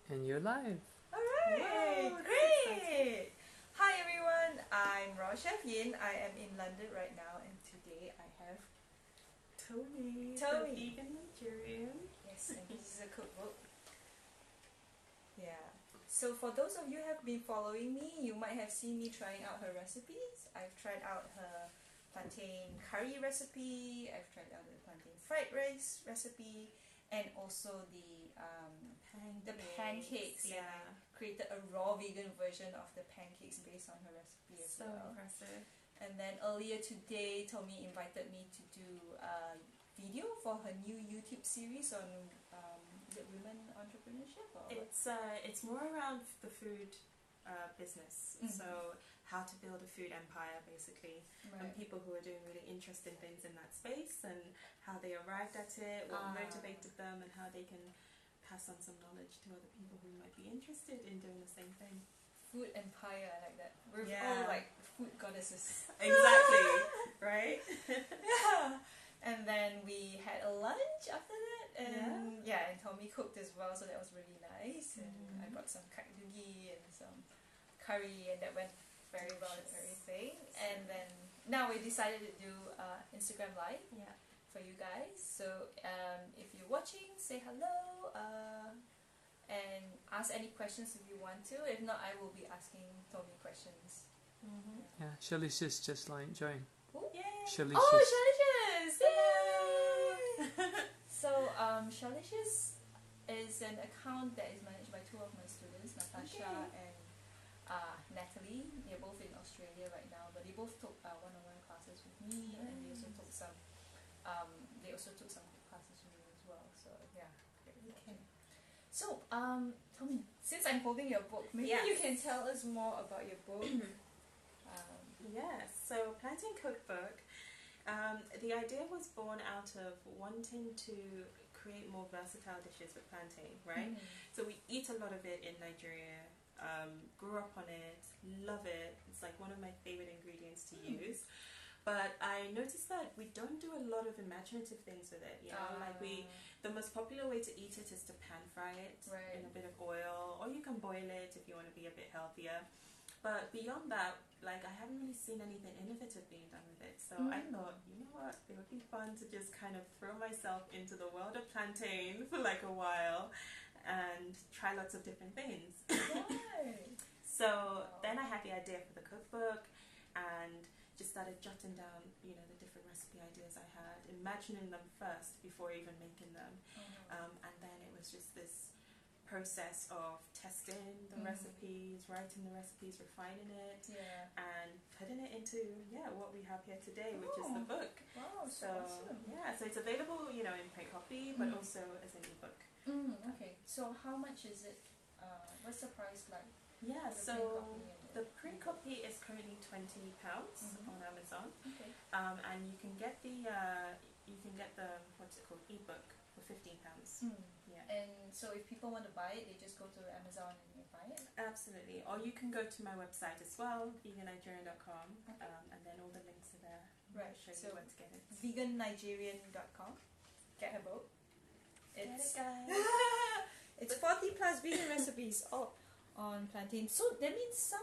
And you're live. Alright, great! Hi everyone, I'm Chef Yin. I am in London right now, and today I have Tomi, Tomi. the Vegan Nigerian. Yes, and this is a cookbook. Yeah. So for those of you who have been following me, you might have seen me trying out her recipes. I've tried out her plantain curry recipe. I've tried out the plantain fried rice recipe, and also the pancakes. Yeah, And I created a raw vegan version of the pancakes based on her recipe as so well. impressive. And then earlier today, Tomi invited me to do a video for her new YouTube series on is it women entrepreneurship or what? It's more around the food business. Mm-hmm. So how to build a food empire, basically, and Right. people who are doing really interesting things in that space and how they arrived at it, what motivated them, and how they can pass on some knowledge to other people who might be interested in doing the same thing. Food empire, I like that. We're Yeah. all like food goddesses. Exactly, right? Yeah. And then we had a lunch after that, and and Tomi cooked as well, so that was really nice. And I brought some kakdugi and some curry, and that went very well and everything. And then now we decided to do Instagram Live Yeah. for you guys. So if you're watching, say hello and ask any questions if you want to. If not, I will be asking Tomi questions. Yeah, Shalicious just like joined. Yay! Shalicious. Oh, Shalicious! Yay! So Shalicious is an account that is managed by two of my students, Natasha and Natalie. They're both in Australia right now, but they both took one-on-one classes with me, and they also took some. Classes with me as well. So yeah, great. Okay. So Tomi, since I'm holding your book, maybe Yes. you can tell us more about your book. Yes, so Plantain Cookbook, the idea was born out of wanting to create more versatile dishes with plantain, right? So we eat a lot of it in Nigeria, grew up on it, love it. It's like one of my favorite ingredients to use. But I noticed that we don't do a lot of imaginative things with it, you know, the most popular way to eat it is to pan fry it in a bit of oil, or you can boil it if you want to be a bit healthier. But beyond that, like, I haven't really seen anything innovative being done with it. So I thought, you know what, it would be fun to just kind of throw myself into the world of plantain for like a while and try lots of different things. So then I had the idea for the cookbook and just started jotting down, you know, the different recipe ideas I had, imagining them first before even making them. And then it was just this process of testing the recipes, writing the recipes, refining it, and putting it into what we have here today, which is the book. Wow, So awesome. so it's available, you know, in print copy, but also as an ebook. Okay, so how much is it? What's the price like? Yeah, for the so print copy and the print copy is currently £20 on Amazon, Okay. and you can get the what's it called, ebook for £15. Yeah. And so if people want to buy it, they just go to Amazon and they buy it? Absolutely. Or you can go to my website as well, vegannigerian.com, Okay. and then all the links are there. Right, I'll show so you where to get it. vegannigerian.com. Get her book. Get It's it, guys. it's 40 plus vegan recipes all on plantain. So that means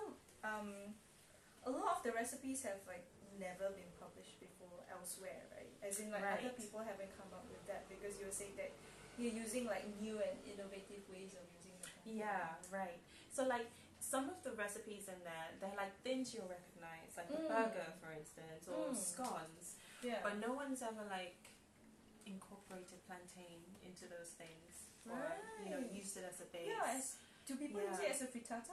a lot of the recipes have like never been published before elsewhere, right? As in like other people haven't come up with that, because you were saying that you're using like new and innovative ways of using the plantain. Yeah, right. So like some of the recipes in there, they're like things you'll recognize, like a burger, for instance, or scones. Yeah. But no one's ever like incorporated plantain into those things, or you know, used it as a base. Yeah. Do people use it as a frittata?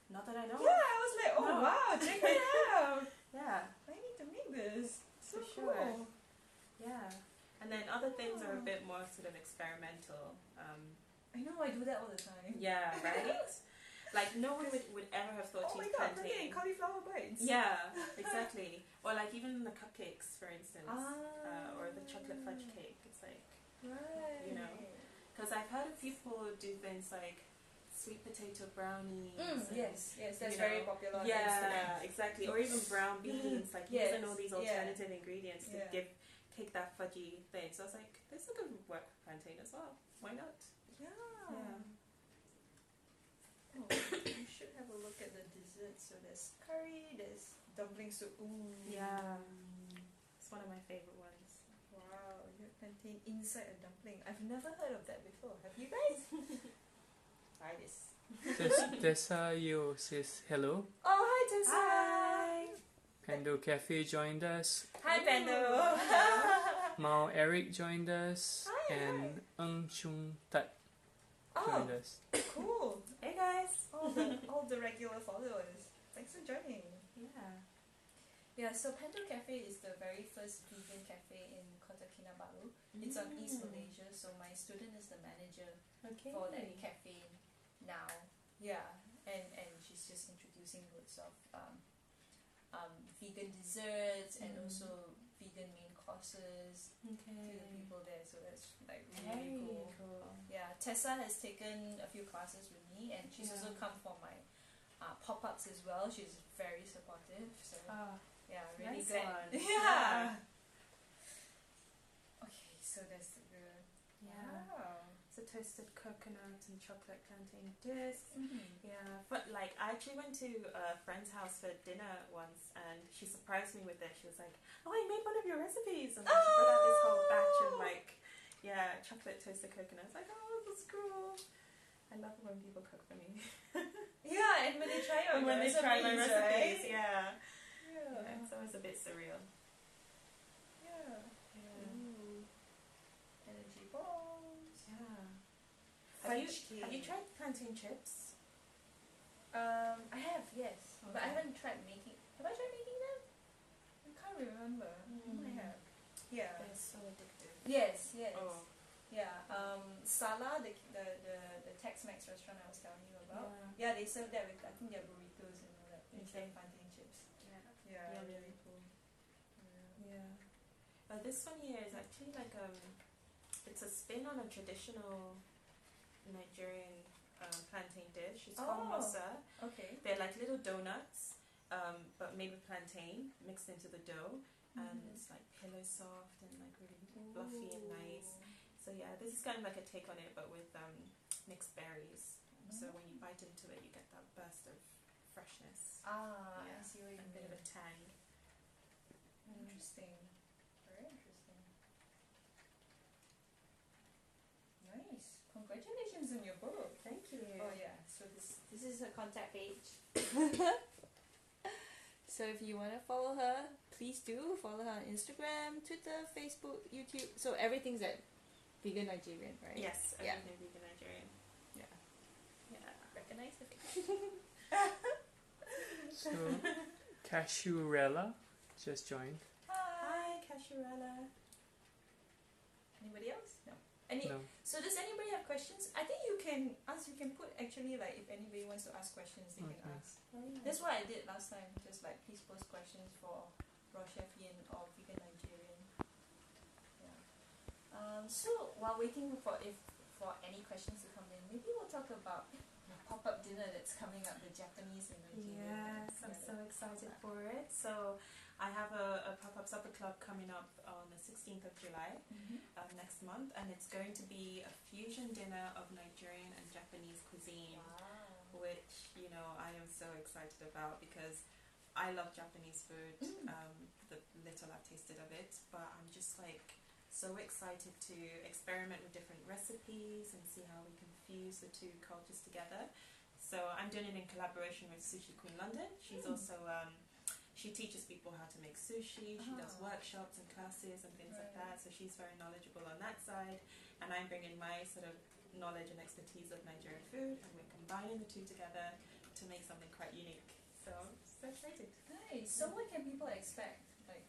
Not that I know. Yeah, I was like, oh No. wow, check it out. Yeah, I need to make this. So for sure. cool. Yeah. And then other things are a bit more sort of experimental. I know, I do that all the time. Yeah, right? Like no one would ever have thought to Oh my use god, plantain. cauliflower bites. Yeah, exactly. Or like even the cupcakes, for instance, or the chocolate fudge cake. It's like, Right. you know, because I've heard of people do things like sweet potato brownies. Yes, that's you very know, popular on Yeah, Instagram. exactly. Or even brown beans, like Yes, using all these alternative ingredients to Yeah. give cake that fudgy thing. So I was like, this could work with plantain as well. Why not? Yeah. Yeah. there's curry, there's dumpling soup. Ooh. Yeah, it's one of my favorite ones. Wow, you have plantain inside a dumpling. I've never heard of that before. Have you guys? Try this. Tessa Yo says hello. Oh, hi Tessa. Hi. Pando Cafe joined us. Hi Pando. Mao Eric joined us. Hi, and Ng Shung Tat Oh, joined us. cool. Hey guys. All the regular followers. Thanks for joining. Yeah. Yeah, so Pando Cafe is the very first vegan cafe in Kota Kinabalu. It's on East Malaysia, so my student is the manager Okay. for that cafe now. Yeah, and she's just introducing loads of vegan desserts and also vegan main courses to Okay. the people there. So that's like Very really cool. Yeah, Tessa has taken a few classes with me, and she's Yeah. also come for my pop-ups as well. She's very supportive. So yeah, really nice glad. one. Yeah. Okay, so that's the Yeah. Wow. It's a toasted coconut and chocolate plantain disc. Mm-hmm. Yeah, but like I actually went to a friend's house for dinner once, and she surprised me with it. She was like, "Oh, I made one of your recipes," and then she brought out this whole batch of like, yeah, chocolate toasted coconut. I was like, "Oh, that's cool." I love it when people cook for me. Yeah, and when they try your When they try my recipes, right? yeah. Yeah. It's always a bit surreal. Yeah. Yeah. Ooh. Energy balls. Yeah. Fudge Have you cake. tried plantain chips? I have, yes, but I Okay. haven't tried making. Have I tried making them? I can't remember. I might have. Yeah. They're so addictive. Yes. Yes. Oh. Yeah. Sala, the Tex-Mex restaurant I was telling you about. Yeah. Yeah, they serve that with, I think, their burritos and all that instead of Okay. plantain chips. Yeah. Yeah. Yummy. Really cool. Yeah. Yeah. This one here is actually like it's a spin on a traditional Nigerian plantain dish. It's called Oh. mosa. Okay. They're like little donuts, but made with plantain mixed into the dough, and it's like pillow soft and like really fluffy and nice. So yeah, this is kind of like a take on it, but with mixed berries. So when you bite into it, you get that burst of freshness. Ah, Yeah, I see what you and a bit mean. of a tang. Interesting. Very interesting. Nice. Congratulations on your book. Thank you. Oh yeah. So this is her contact page. So if you want to follow her, please do follow her on Instagram, Twitter, Facebook, YouTube. So everything's at Vegan Nigerian, right? Yes, Yeah. everything Vegan Nigerian. Yeah. Yeah. Recognize the face. So Cashewrella just joined. Hi, Cashewrella. Anybody else? No. Any? No. So does anybody have questions? I think you can ask. You can put actually like if anybody wants to ask questions, they can Okay. ask. That's what I did last time. Just like please post questions for Raw Chef Yin or Vegan Nigerian. Yeah. So while waiting for any questions to come in, maybe we'll talk about the pop-up dinner that's coming up, the Japanese and Nigerian. Yes, I'm so excited for it. So I have a pop-up supper club coming up on the 16th of July next month, and it's going to be a fusion dinner of Nigerian and Japanese cuisine, Wow. which, you know, I am so excited about because I love Japanese food, the little I've tasted of it, but I'm just like so excited to experiment with different recipes and see how we can fuse the two cultures together. So I'm doing it in collaboration with Sushi Queen London. She's also she teaches people how to make sushi. She does workshops and classes and things like that. So she's very knowledgeable on that side, and I'm bringing my sort of knowledge and expertise of Nigerian food, and we're combining the two together to make something quite unique. So I'm so excited. Nice. So what can people expect? Like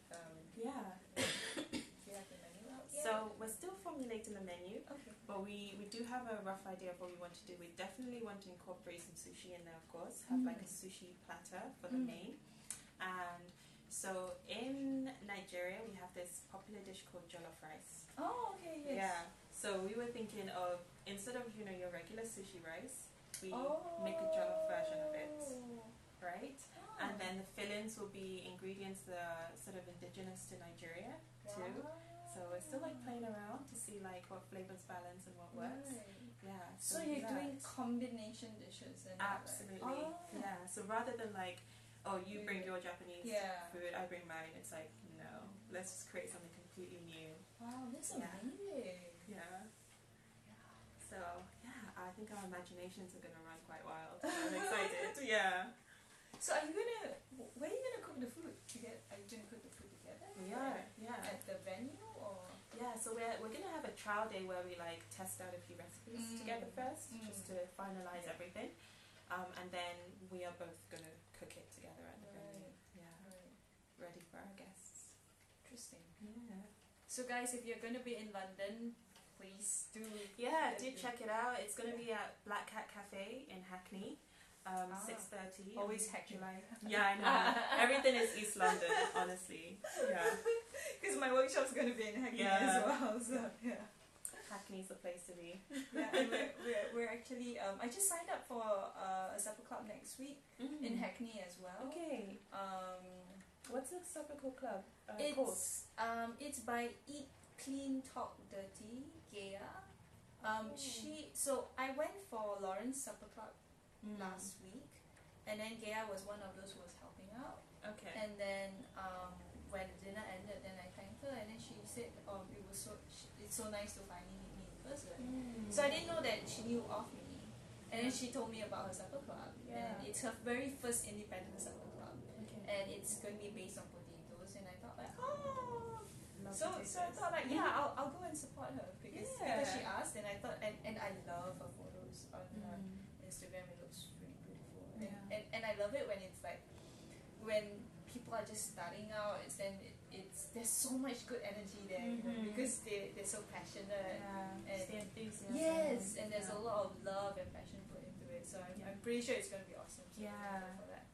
Yeah. do you have the menu out yet? So we're still formulating the menu, Okay. but we do have a rough idea of what we want to do. We definitely want to incorporate some sushi in there, of course. Have like a sushi platter for the main. And so in Nigeria, we have this popular dish called jollof rice. Oh, okay. Yes. Yeah. So we were thinking of, instead of, you know, your regular sushi rice, we make a jollof version of it, right? And then the fillings will be ingredients that are sort of indigenous to Nigeria too. So we're still like playing around to see like what flavors balance and what works. Right. Yeah. So you're that. doing combination dishes and not Absolutely. like, Yeah. So rather than like oh, you bring your Japanese Yeah. food, I bring mine. It's like, no, let's just create something completely new. Wow, that's Yeah. amazing. Yeah. So, yeah, I think our imaginations are going to run quite wild. I'm excited. Yeah. So are you gonna? Where are you gonna cook the food together? Are you gonna cook the food together? We are, yeah. At the venue or? Yeah, so we're going to have a trial day where we like test out a few recipes together first, just to finalize everything. And then we are both going to cook it together at the venue. Yeah. Ready for our guests. Interesting. Yeah. So guys, if you're gonna be in London, please do. Yeah, do check it out. It's going to be at Black Cat Cafe in Hackney. 6:30. Always Hackney. July. Yeah, I know. Everything is East London, honestly. Yeah. Because my workshop's gonna be in Hackney Yeah. as well. So yeah. Hackney's the place to be. Yeah, and we're actually I just signed up for a supper club next week in Hackney as well. Okay. What's the supper club called? It's by Eat Clean Talk Dirty Gaia. So I went for Lauren's supper club last week, and then Gaia was one of those who was helping out. Okay. And then when the dinner ended, then I thanked her, and then she said, it's so nice to finally meet me in person. So I didn't know that she knew of me, and then she told me about her supper club. And it's her very first independent supper club, and it's going to be based on potatoes. And I thought like, so I thought like, I'll go and support her because she asked, and I thought, and I love her photos on her Instagram. It looks really beautiful, and I love it when it's like when people are just starting out. There's so much good energy there, you know, because they're so passionate, and the enthusiasm. yes, and there's a lot of love and passion put into it. So I'm pretty sure it's going to be awesome. So for that.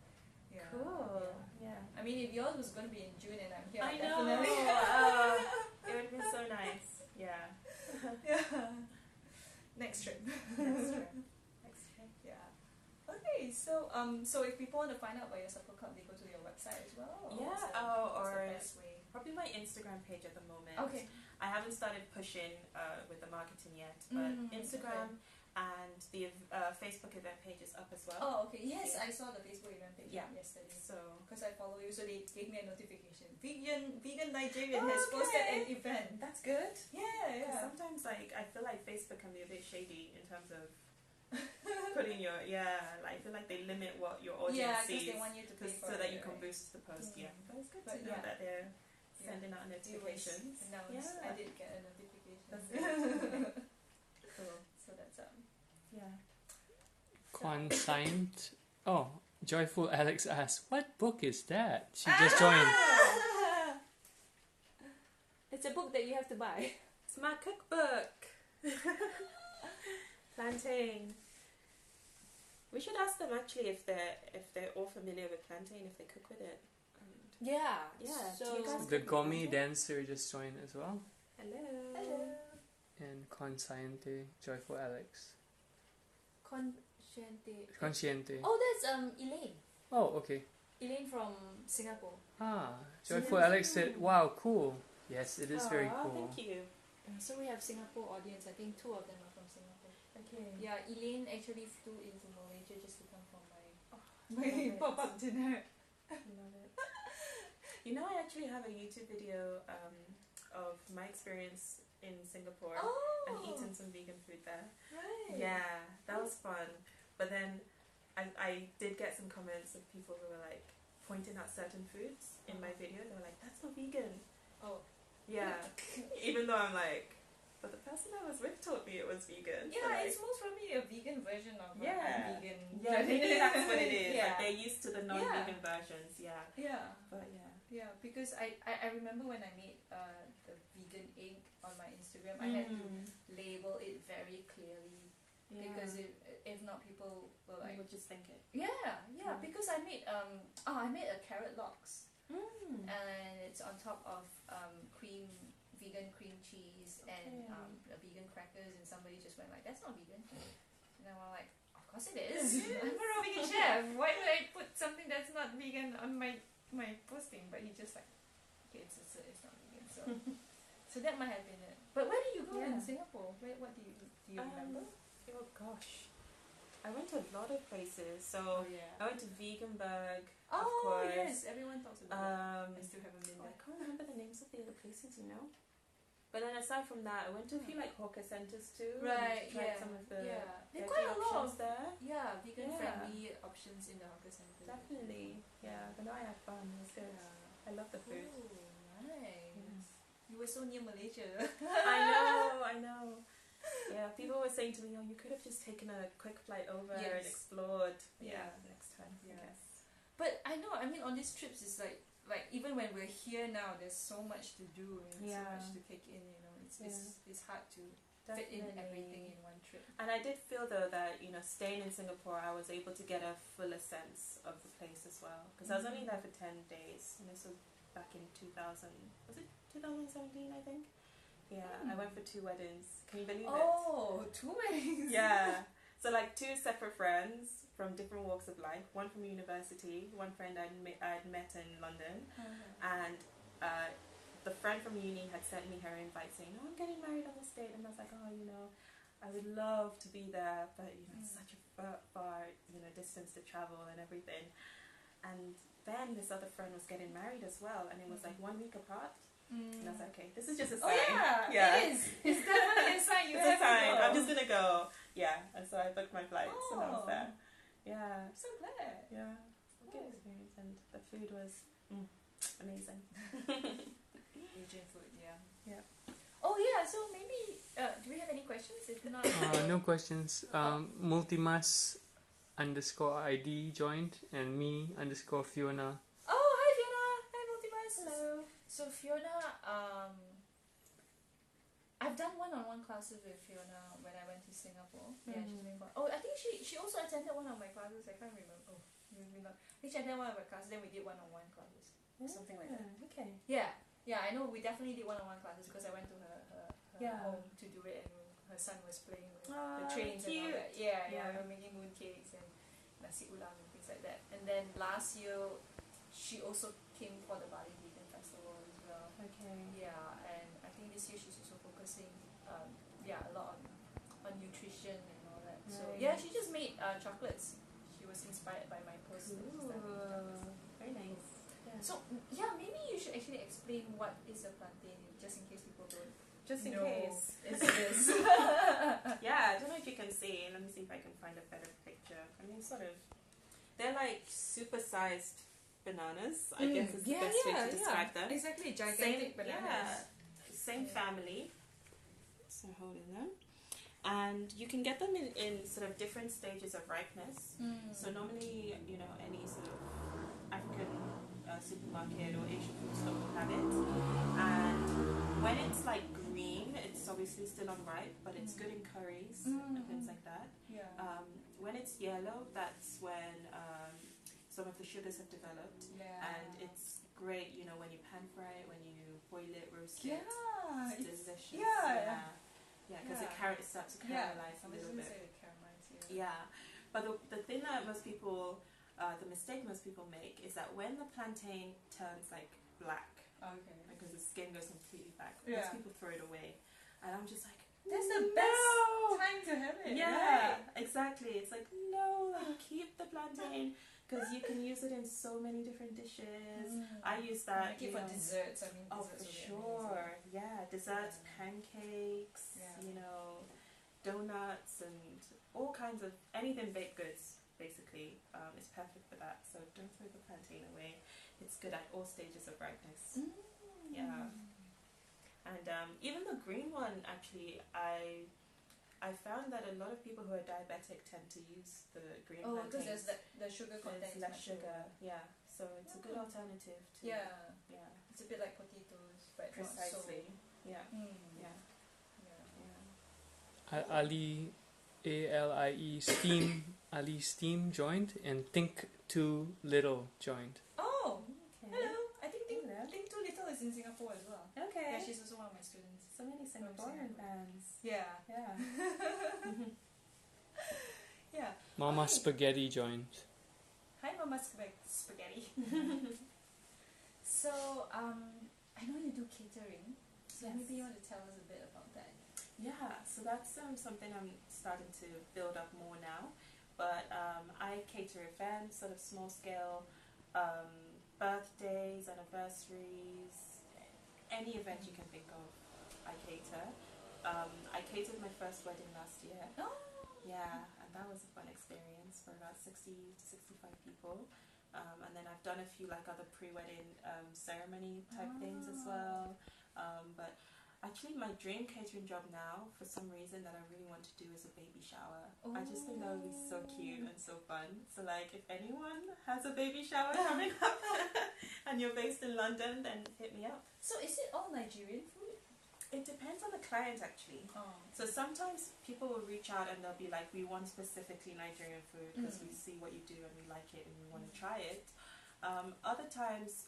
Yeah. Cool. Yeah. I mean, if yours was going to be in June and I'm here, I know. definitely. It would be so nice. Yeah. Yeah. Next trip. Next trip. Yeah. Okay, so if people want to find out about your supper club, they go to your website as well. Or what's the best way? Probably my Instagram page at the moment. Okay. I haven't started pushing with the marketing yet, but Instagram and the Facebook event page is up as well. Oh, okay. Yes, I saw the Facebook event page yesterday. So, because I follow you, so they gave me a notification. Vegan Nigerian has posted an event. That's good. Yeah. Sometimes, like, I feel like Facebook can be a bit shady in terms of putting your I feel like they limit what your audience sees. They want you to pay for so that you it, can right? boost the post. Yeah, but it's good But to know that they're sending out notifications. I did get a notification. That's good. Cool. So that's Yeah. Consigned. Oh, Joyful Alex asks, "What book is that?" She just joined. It's a book that you have to buy. It's my cookbook. Plantain. We should ask them actually if they're all familiar with plantain, if they cook with it. Yeah. So you guys The Gourmet Dancer just joined as well. Hello. And Consciente, Joyful Alex. Consciente. Oh, that's Elaine. Oh, okay. Elaine from Singapore. Joyful Alex said, "Wow, cool." Yes, it is very cool. Thank you. So we have Singapore audience. I think 2 of them are from Singapore. Okay. Yeah, Elaine actually flew into Malaysia just to come for my pop-up dinner. Love it. You know, I actually have a YouTube video of my experience in Singapore and eating some vegan food there. Right. Yeah, that was fun. But then I did get some comments of people who were like pointing out certain foods in my video. They were like, "That's not vegan." Oh. Yeah. Even though I'm like, but the person I was with told me it was vegan. Yeah, so like, it's most probably a vegan version of vegan. Yeah, maybe that's what it is. Yeah. Like they're used to the non-vegan versions. Yeah. Yeah. But yeah. Yeah, because I remember when I made the vegan egg on my Instagram, I had to label it very clearly because if not, people will like would just think it. Yeah. Because I made a carrot lox, and it's on top of vegan cream cheese and vegan crackers, and somebody just went like, "That's not vegan," and I was like, "Of course it is. I'm a raw vegan chef. Why would I put something that's not vegan on my posting?" But he just like, "Okay, it's not vegan." So so that might have been it. But where did you go in Singapore? What do you remember? Oh gosh, I went to a lot of places. So Oh yeah. I went to Veganburg, Oh of course. yes, everyone talks about that. I still haven't been I there. can't remember the names of the other places, you know. But then aside from that, I went to a few like hawker centres too. Right, And tried yeah. some of the There are veggie quite a lot options of there. vegan Yeah. friendly options in the hawker centre. Definitely, yeah. But no, I had fun. It was good. Yeah. I love the food. Ooh, nice. Yeah. You were so near Malaysia. I know. Yeah, people were saying to me, "Oh, you could have just taken a quick flight over and Yes. explored." Yeah. Next time, Yeah. I guess. But I know, I mean, on these trips, it's like even when we're here now, there's so much to do and so much to take in. You know, it's hard to fit in everything in one trip. And I did feel though that staying in Singapore, I was able to get a fuller sense of the place as well, because I was only there for 10 days. And this was back in 2000. Was it 2017? I think. Yeah, I went for 2 weddings. Can you believe it? Oh, 2 weddings. Yeah. So like 2 separate friends from different walks of life. One from university, one friend I'd met in London, and the friend from uni had sent me her invite saying, "Oh, I'm getting married on this date," and I was like, "Oh, I would love to be there, but it's such a far distance to travel and everything." And then this other friend was getting married as well, and it was like 1 week apart. And I was like, okay, this is just a sign. Oh yeah. It is. It's definitely a sign. You It's have a sign. to go. I'm just gonna go. Yeah. And so I booked my flights and I was there. Yeah. I'm so glad. Yeah. Good experience, and the food was amazing. Asian food, yeah. Yeah. Oh yeah. So maybe do we have any questions? If not, No questions. Multimas_ID joined and me_Fiona. Oh, hi Fiona. Hi Multimas. Hello. So Fiona, I've done one-on-one classes with Fiona when I went to Singapore. Yeah, she's been fun. Oh, I think she also attended one of my classes. I can't remember. Oh, maybe not. I think she attended one of my classes. Then we did one-on-one classes, something like that. Okay. Yeah, I know. We definitely did one-on-one classes because I went to her home to do it, and her son was playing with the trains and all that. Yeah, we were making mooncakes and nasi ulam and things like that. And then last year, she also came for the Bali Vegan Festival as well. Okay. Yeah, and I think this year she's also focusing, a lot on nutrition and all that. So yeah, she just made chocolates. She was inspired by my post. Very nice. Yeah. So yeah, maybe you should actually explain what is a plantain, just in case people don't. Just in know case. it's this. Yeah, I don't know if you can see. Let me see if I can find a better picture. I mean, they're like supersized bananas, I guess is the best way to describe them. Exactly, gigantic bananas. Same family. So holding them. And you can get them in sort of different stages of ripeness. So normally, any sort of African supermarket or Asian food store will have it. And when it's like green, it's obviously still unripe, but it's good in curries and things like that. Yeah. When it's yellow, that's when some of the sugars have developed. And it's great, when you pan fry it, when you boil it, roast it. It's delicious. Yeah, because it starts to caramelize a little bit. Yeah, but the thing that most people, the mistake most people make is that when the plantain turns like black, because the skin goes completely black, most people throw it away, and I'm just like, that's the best time to have it. Yeah, exactly. It's like, no, keep the plantain. Because you can use it in so many different dishes. I use that. Make it for desserts. I mean, for sure. Yeah, desserts, pancakes, donuts, and all kinds of anything baked goods. Basically, is perfect for that. So don't throw the plantain away. It's good at all stages of ripeness. Yeah, and even the green one. Actually, I found that a lot of people who are diabetic tend to use the green plantains. Because there's the sugar content. There's less sugar. Yeah, so it's a good alternative to. Yeah. It's a bit like potatoes, but precisely. Not so. Ali, ALIE Steam joined, and Think Too Little joined. Oh, hello. I think Think Too Little is in Singapore as well. Okay. Yeah, she's also one of my students. So many Singaporean fans. Yeah. Yeah. Mama Spaghetti joined. Hi, Mama Spaghetti. So, I know you do catering. So maybe you want to tell us a bit about that. Yeah, so that's something I'm starting to build up more now. I cater events, sort of small scale, birthdays, anniversaries, any event you can think of, I cater. I catered my first wedding last year. Oh. Yeah, and that was a fun experience for about 60 to 65 people. And then I've done a few like other pre-wedding ceremony type things as well. But actually my dream catering job now, for some reason, that I really want to do is a baby shower. I just think that would be so cute and so fun. So like if anyone has a baby shower coming up and you're based in London, then hit me up. So is it all Nigerian food? It depends on the client actually. Oh. So sometimes people will reach out and they'll be like, we want specifically Nigerian food because we see what you do and we like it and we want to try it. Other times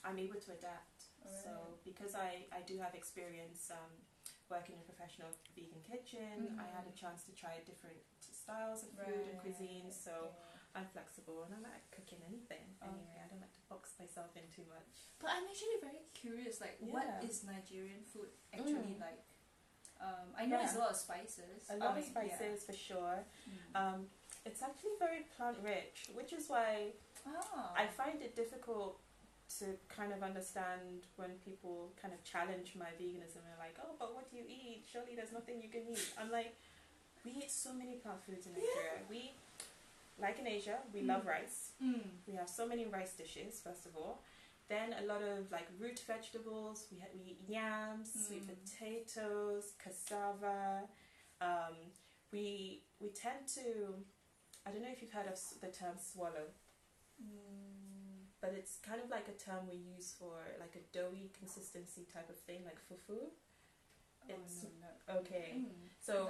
I'm able to adapt. Right. So because I do have experience working in a professional vegan kitchen, I had a chance to try different styles of food and cuisines. So I'm flexible and I like cooking anything. Anyway, I don't like to box myself in too much. But I'm actually very curious, like, what is Nigerian food actually like? I know it's a lot of spices. A lot of spices for sure. It's actually very plant rich, which is why I find it difficult to kind of understand when people kind of challenge my veganism and like, oh, but what do you eat? Surely there's nothing you can eat. I'm like, we eat so many plant foods in Nigeria. We, like in Asia, we love rice. We have so many rice dishes, first of all. Then a lot of like root vegetables. We eat yams, sweet potatoes, cassava. We tend to, I don't know if you've heard of the term swallow, but it's kind of like a term we use for like a doughy consistency type of thing, like fufu. It's okay. So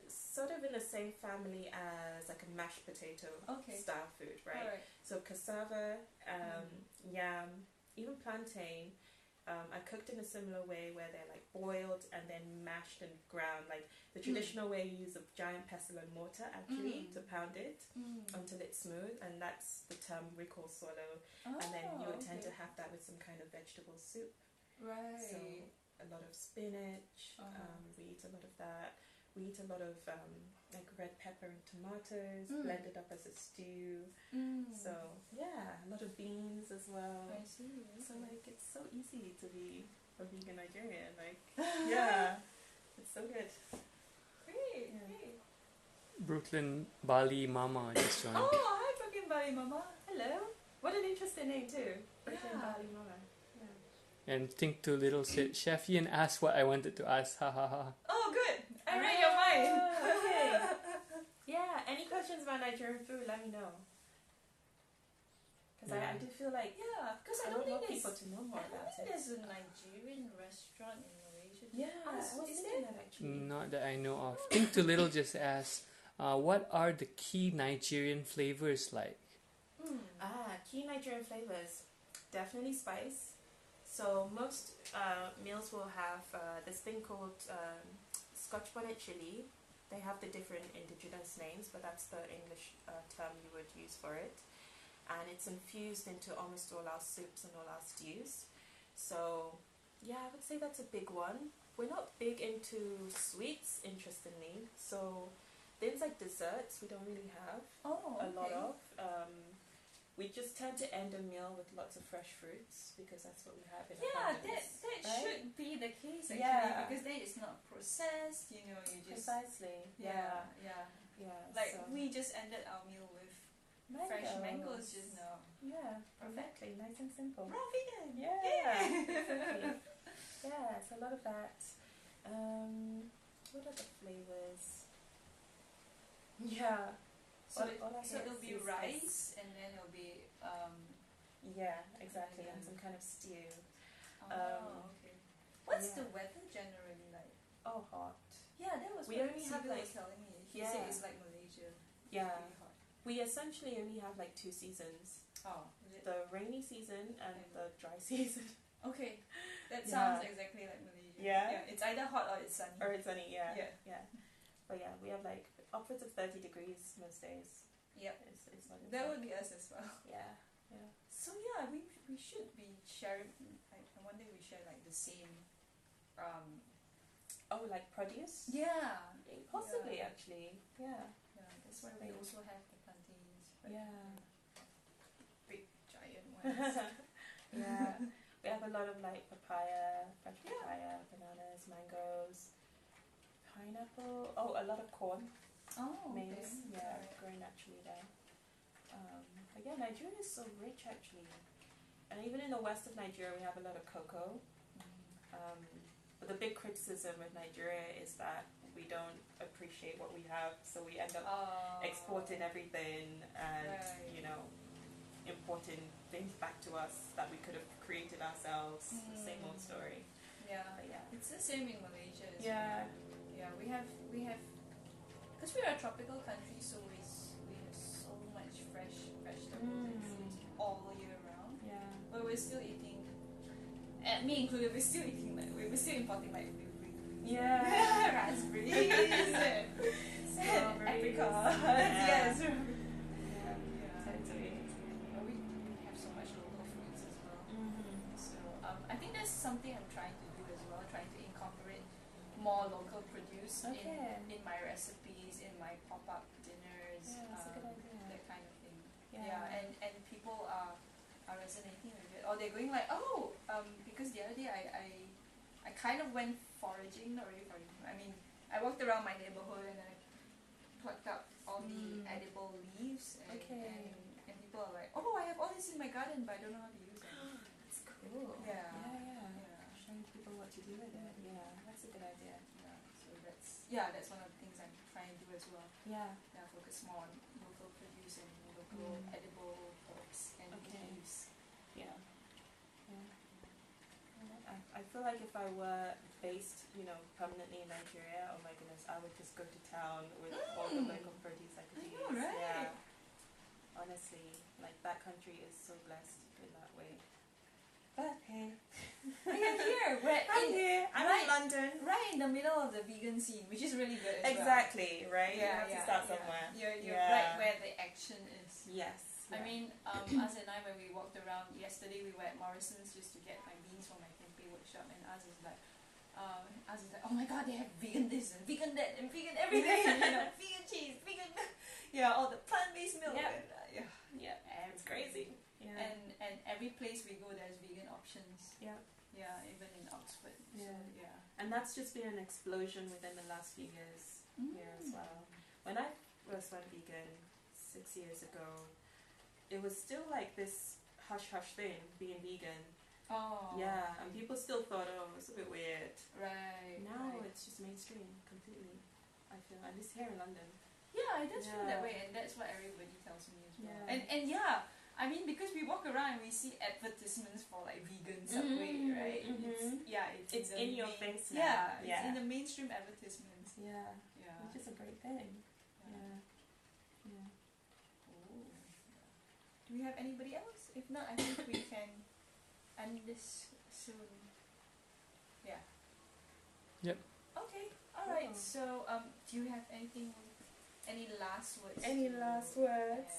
sort of in the same family as like a mashed potato style food, right? So cassava, yam, even plantain, I cooked in a similar way where they're like boiled and then mashed and ground. Like the traditional way, you use a giant pestle and mortar actually to pound it until it's smooth, and that's the term we call swallow. And then you would tend to have that with some kind of vegetable soup. Right. So a lot of spinach, we eat a lot of that. We eat a lot of like red pepper and tomatoes blended up as a stew. So yeah, a lot of beans as well. I see. So like it's so easy to be a vegan Nigerian. Like yeah, it's so good. Great, Yeah. great. Brooklyn Bali Mama just joined. Oh, hi, Brooklyn Bali Mama. Hello. What an interesting name too. Brooklyn Yeah. Bali Mama. Yeah. And Think Too Little said, Chef Ian asked what I wanted to ask. Ha ha ha. Oh, good. I read your mind. Okay. Yeah. Any questions about Nigerian food? Let me know. Because I do feel like because I I don't want think people to know more about it. there's a Nigerian restaurant in Malaysia. Yeah, I was Is thinking there? that actually. Not that I know of. Think Too Little just asked, what are the key Nigerian flavors like? Key Nigerian flavors. Definitely spice. So most meals will have this thing called Scotch bonnet chili. They have the different indigenous names, but that's the English term you would use for it. And it's infused into almost all our soups and all our stews. So yeah, I would say that's a big one. We're not big into sweets, interestingly. So things like desserts we don't really have a lot of. We just tend to end a meal with lots of fresh fruits because that's what we have in abundance. that right? should be the case actually, because then it's not processed, you just... Precisely. Yeah. Like, so we just ended our meal with fresh mangoes just now. Yeah, perfectly. Nice and simple. Raw vegan! Yeah. Exactly. Yeah, it's a lot of that. What are the flavors? Yeah. So, All I so hear it'll be is rice, and then it'll be... yeah, exactly. And some kind of stew. okay. What's the weather generally like? Oh, hot. Yeah, that was We what only have, Sibyl like... was telling me. He said it's like Malaysia. Yeah. Really hot. We essentially only have like 2 seasons. Oh, is it? The rainy season and the dry season. Okay. That sounds exactly like Malaysia. Yeah. It's either hot or it's sunny. Or it's sunny, yeah. Yeah. But yeah, we have like upwards of 30 degrees most days. Yep. It's not That would be us as well. Yeah. So yeah, we should be sharing. I wonder if we share like the same Oh, like produce? Yeah. Possibly, Yeah. actually. Yeah. Yeah, that's why we also have the plantains. But Yeah. big, giant ones. Yeah. We have a lot of like papaya, fresh Yeah. papaya, bananas, mangoes, pineapple. Oh, a lot of corn, Oh, okay. maize. Yeah, Alright. growing naturally there. But yeah, Nigeria is so rich actually. And even in the west of Nigeria, we have a lot of cocoa. But the big criticism with Nigeria is that we don't appreciate what we have, so we end up exporting everything and, Right. you know, importing things back to us that we could have created ourselves. The same old story. Yeah. But yeah. It's the same in Malaysia as Yeah. well. Yeah, we have, because we're a tropical country, so we have so much fresh vegetables and fruits all year round. Yeah. But we're still eating, and me included, we're still eating like we're still importing like Yeah. raspberries and Strawberries. apricots. Yeah. Yes. Yeah. Totally. But we have so much local fruits as well. So I think that's something I'm trying to do as well, trying to incorporate more local produce Okay. in my recipes, in my pop-up dinners, Yeah, that's a good idea. that kind of thing. Yeah. And people are resonating with it, or they're going like, oh, because the other day I kind of went foraging, not really foraging. I mean, I walked around my neighborhood and I plucked up all the edible leaves, and, Okay. and people are like, oh, I have all this in my garden, but I don't know how to use it. That's cool. Yeah. Yeah. Yeah. Showing people what to do with it. Yeah, that's a good idea. Yeah, so that's one of the things I'm trying to do as well. Yeah. Yeah, focus more on local produce and local edible herbs and Okay. leaves. Yeah. Yeah. I feel like if I were based, you know, permanently in Nigeria, oh my goodness, I would just go to town with all the local produce I could I use. know, right? Yeah. Honestly, like that country is so blessed in that way. But hey, We are here. We're I'm here. I'm right- in London. right in the middle of the vegan scene, which is really good as well. Exactly, right? Yeah, you have to start yeah. somewhere. You're Yeah. right where the action is. Yes. I yeah. mean, us and I, when we walked around yesterday, we were at Morrison's just to get my beans for my tempeh workshop, and us is like, oh my god, they have vegan this and vegan that and vegan everything, you know, vegan cheese, vegan, yeah, all the plant-based milk. Yeah. And, Yeah, it's crazy. Yeah. And every place we go, there's vegan options. yeah. Yeah, even in Oxford. Yeah. So, yeah. And that's just been an explosion within the last few years here as well. When I first went vegan 6 years ago, it was still like this hush-hush thing, being vegan. Oh. Yeah, and people still thought, oh, it's a bit weird. Right. Now right. it's just mainstream completely, I feel, at least here in London. Yeah, it does feel that Yeah. way, and that's what everybody tells me as well. Yeah. And yeah, I mean, because we walk around and we see advertisements for like vegan Subway, right? It's It's in your face now. Yeah, it's Yeah. in the mainstream advertisements. Yeah, Yeah. which is a great thing. Yeah. Yeah. Yeah. Ooh. Do we have anybody else? If not, I think we can end this soon. Yeah. Yep. Okay. All right. Cool. So, do you have anything? Any last words? Any to last words?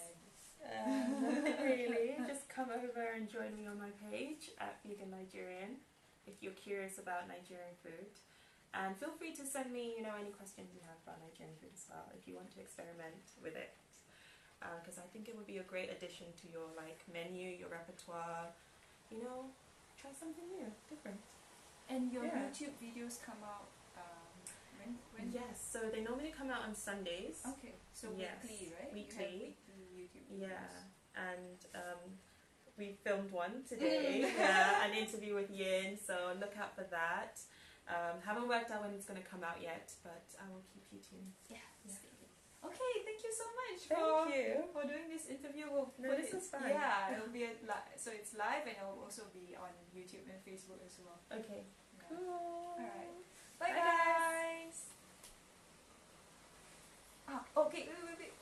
add? Nothing really. Just come over and join me on my page at Vegan Nigerian if you're curious about Nigerian food. And feel free to send me, you know, any questions you have about Nigerian food as well if you want to experiment with it. Because I think it would be a great addition to your like menu, your repertoire. You know, try something new, different. And your Yeah. YouTube videos come out when? Yes, so they normally come out on Sundays. Okay, so Yes, weekly, right? weekly. You have weekly YouTube videos. Yeah, and we filmed one today, an interview with Yin, so look out for that. Haven't worked out when it's going to come out yet, but I will keep you tuned. Yeah. Yeah. Okay, thank you so much Thank you. for doing this interview. We'll No, put this it, is fun. Yeah, it'll be so it's live and it'll also be on YouTube and Facebook as well. Okay. Yeah. Cool. Alright. Bye, Bye, guys. Okay, wait.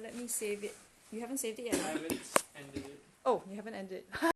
Let me save it. You haven't saved it yet? I haven't ended it. Oh, you haven't ended.